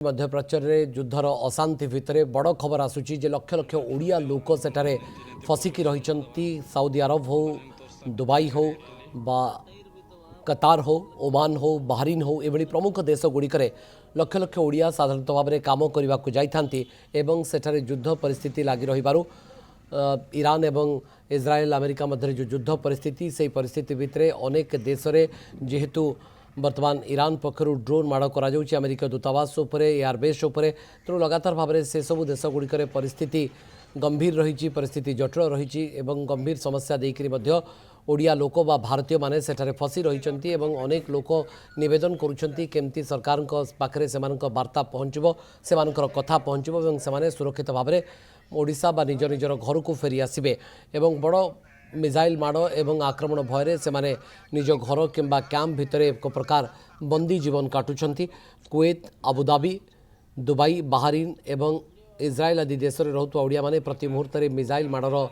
मध्य प्राच्य में युद्धर अशांति भितर बड़ खबर आसूची जे लक्ष लक्ष ओडिया लोक सेठारे फसिकी रही सऊदी अरब हो दुबई हो बा कतार हो ओमान हो बाहरीन हो एभली प्रमुख देश गुड़िकर लक्ष लक्ष ओडिया साधारणतः भाव में काम करने को जाइथांती एवं सेठारे युद्ध परिस्थिति लगी रहिबारु ईरान एवं इज्राएल अमेरिका मध्य जो युद्ध परिस्थिति से परिस्थिति भितर अनेक देश में जेहेतु बर्तमान ईरान पक्षर ड्रोन माड़ कर अमेरिका दूतावास एयरबेस तेणु लगातार भाव में से सब देश गुड़िकर परिस्थिति गंभीर रही परिस्थिति जटिल रही गंभीर समस्या देकर ओडिया लोक बा भारतीय माने सेठारे फसी रही अनेक लोक निवेदन करुँच सरकार पाखे से वार्ता पहुँचब से कथा पहुँचब से सुरक्षित भाव में ओडिशा बा निज निजर घर को फेरी आसबे बड़ मिसाइल माड़ एवं आक्रमण भय से माने निज घर किंबा कैंप भितर एक प्रकार बंदी जीवन काटुंट कुवैत आबुधाबी दुबई बाहरीन एवं इज्राएल आदि देश में रोता ओडिया माने प्रति मुहूर्त मिसाइल माड़र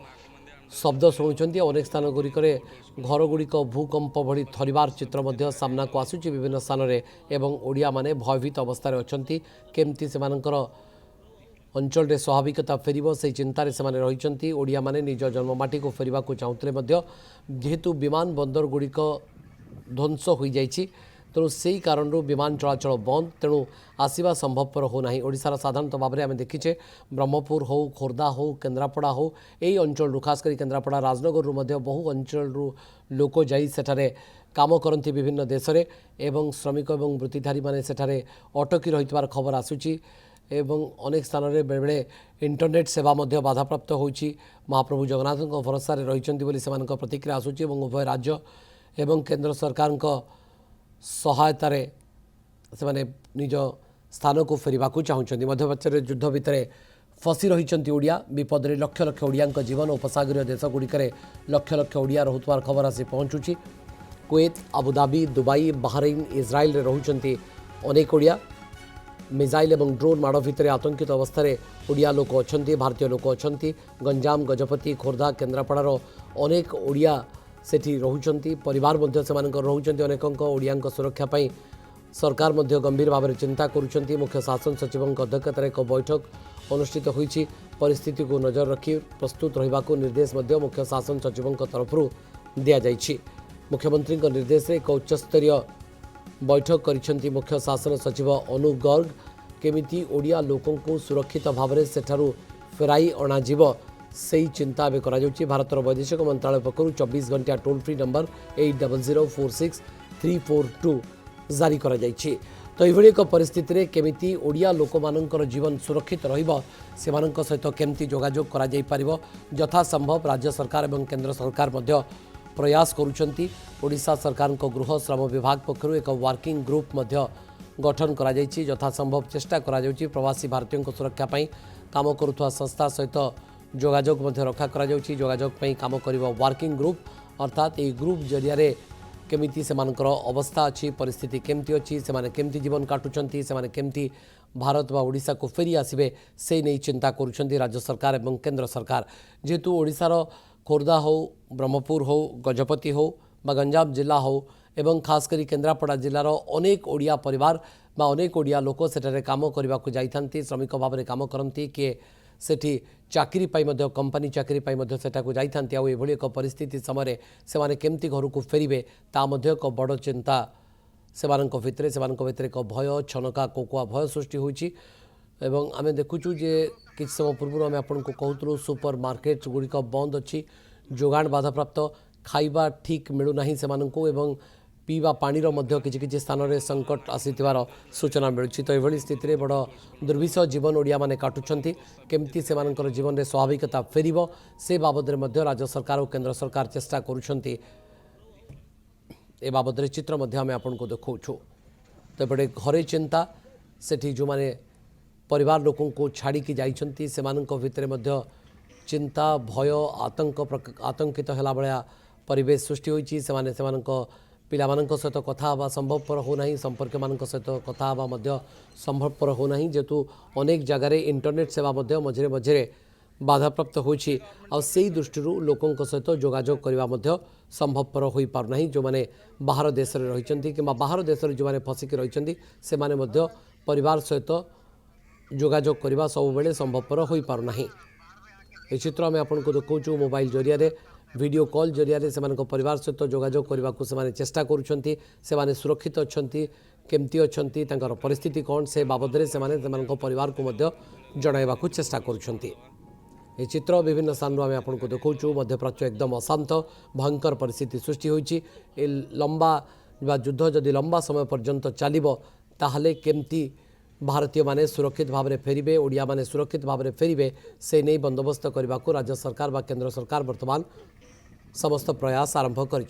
शब्द शुणुंट अनेक स्थान गुड़िक घर गुड़िक भूकंप भली थरिबार चित्र सामना को आसूची विभिन्न स्थान में ओडिया माने भयभीत अवस्था अच्छी केमती से अंचल रे स्वाभाविकता फेरिबो से चिंतार से रही ओडिया माने निज जन्ममाटी को फेरिबा को चाहूले जेहेतु विमान बंदर गुड़िक ध्वंस हो जाइए तेणु से कारण विमान चलाचल बंद तेणु आसवा संभवपर होना ओडिशार साधारणतः भाव में आम देखीचे ब्रह्मपुर हो खोर्धा हो केन्द्रापड़ा हो यही अंचल खासकर केन्द्रापड़ा राजनगर बहु अंचल लोक जाई सेठारे काम करती विभिन्न देश में एवं श्रमिक एवं वृत्तिधारी माने सेठारे अटकी रही खबर आसूची एवं अनेक स्थान में बेले बेले इंटरनेट सेवा बाधाप्राप्त होची महाप्रभु जगन्नाथ भरोसा रही प्रतिक्रिया आसूची उभय राज्य एवं केंद्र सरकार सहायतार से निज स्थान को फेरवा चाहते मध्यप्राच्य युद्ध भितर फसी रही ओडिया विपद में लक्ष लक्ष ओडिया जीवन उपसागरीय देश गुड़िकर लक्ष लक्ष ओडिया रोथवार खबर आसी पहुँचुची Kuwait Abu Dhabi Dubai Bahrain Israel रे रहुचंती अनेक ओडिया मिसाइल एवं ड्रोन माड़ भितर आतंकित अवस्था ओडिया लोक अच्छा भारतीय लोक अच्छा गंजाम गजपति खोर्धा केन्द्रापड़ार अनेक ओडिया सेठी रहुचंती परिवार मध्य से रहुचंती अनेक ओडिया सुरक्षा पाई सरकार मध्य गंभीर भाव में चिंता करुँच मुख्य शासन सचिव अध्यक्षतार एक बैठक अनुष्ठित होईची परिस्थिति को नजर रखी प्रस्तुत रहिबा को निर्देश मध्य मुख्य शासन सचिव तरफ दिया जाइछि मुख्यमंत्री निर्देश में एक उच्चस्तरीय बैठक करिसेंती मुख्य शासन सचिव अनुप गर्ग केमिति ओडिया लोकों को सुरक्षित भाव में सेठारु फेराई अणाजिब से चिंता ए करा भारतर वैदेशिक मंत्रालय पक्षर 24 घंटा टोल फ्री नंबर 80046342 जारी करा जाइछि तो यह एक परिस्थिति रे केमिति ओडिया लोक मानकर जीवन सुरक्षित रहिबो सेमानक सहित केमिति जोगाजोग करा जाई परिबो यथा संभव राज्य सरकार एवं केंद्र सरकार मध्य प्रयास करुँच ओडिशा सरकार गृह श्रम विभाग पक्षर एक वर्किंग ग्रुप मध्य गठन करा जाइछि यथा संभव चेष्टा करा जाउछि प्रवासी भारतीयों सुरक्षा पाई काम करुवा संस्था सहित जोगाजोग मध्य रखा करा जाउछि जोगाजोग पाई काम करिबो वर्किंग ग्रुप अर्थात ये ग्रुप जरिया केमिति सेमानकर अवस्था अच्छी परिस्थिति केमती अच्छी से केमती जीवन काटुंट से केमती भारत व ओडिशा को फेरी आसबे से नहीं चिंता करुँच राज्य सरकार एवं केंद्र सरकार जेहेतु ओडिशार खोर्धा हो ब्रह्मपुर हो गजपति हो बा गंजाम जिला हो एवं खासकर केन्द्रापड़ा जिलार अनेक ओडिया परिवार बा अनेक ओडिया लोक सेठारे काम करने को जाइथांती श्रमिक भाव में काम करती किए सेठी चाकरी पाई मध्य कंपनी चाकरी पाई मध्य सेठाकु जाइथांती आ एभली एक परिस्थिति समय से केमती घर को फेरिबे ता मध्य एक बड़ चिंता भितर एक भय छनका कोकुआ भय सृष्टि होइछि एवं आमे देखुचु जे किछ समय पूर्व आम आपको कहूँ सुपर मार्केट गुड़िक बंद अच्छी जोगाण बाधाप्राप्त खाइबा ठीक मिलूना से एवं पीवा पानी किसी स्थान में संकट आसीथिबार सूचना मिलूँ तो यह स्थिति बड़ दुर्विषह जीवन ओडिया माने काटुंट केमती से जीवन में स्वाभाविकता फेरिबो से बाबद राज्य सरकार और केंद्र सरकार चेष्टा करुँच ए बाबद चित्र आम आपको देखु तो एपटे घरे चिंता सेठी जो माने परिवार लोकों को छाड़ी जाइछंती सेमानक भितर मध्य चिंता भय आतंकित होला भलिया परिवेश सृष्टि होइछि सेमाने सेमानक पिलामानक सहित कथा हवा संभवपर होना संपर्क मानक सहित कथा हवा मध्य संभवपर होना जेतु अनेक जगार इंटरनेट सेवा मध्य मझिरे मझिरे बाधाप्राप्त होइछि आ सेही दृष्टि लोकों सहित जोगाजोग करबा मध्य संभवपर होई पारु जो माने बाहर देश में रहिछंती कि बाहर देश में जो माने फसिकी रहिछंती से माने मध्य परिवार सहित যোগাযোগ করা ସବୁବେଳେ ସମ୍ଭବପର ହୋଇପାରୁନାହିଁ। এই চিত্র আমি আপনার দেখাউছু মোবাইল জরিয়ারে ভিডিও কল জরিয়ারে সে পরিবার সহিত যোগাযোগ করা সে চেষ্টা করছেন সে সুরক্ষিত অনেক কেমতি অনেক তাঁর পরিস্থিতি কণ সে বাবদরে সে পরিবার জনাইবাকু চেষ্টা করছেন। এই চিত্র বিভিন্ন স্থানর আমি আপনার দেখাউছু মধ্যপ্রাচ্য একদম অশান্ত ভয়ঙ্কর পরিস্থিতি সৃষ্টি হয়েছে। এই লম্বা বা যুদ্ধ যদি লম্বা সময় পর্যন্ত চালিব তাহলে কেমতি भारतीय माने सुरक्षित भाव में फेरबे ओडिया माने सुरक्षित भाव में फेरबे से नहीं बंदोबस्त करने को राज्य सरकार व केंद्र सरकार वर्तमान समस्त प्रयास आरंभ कर।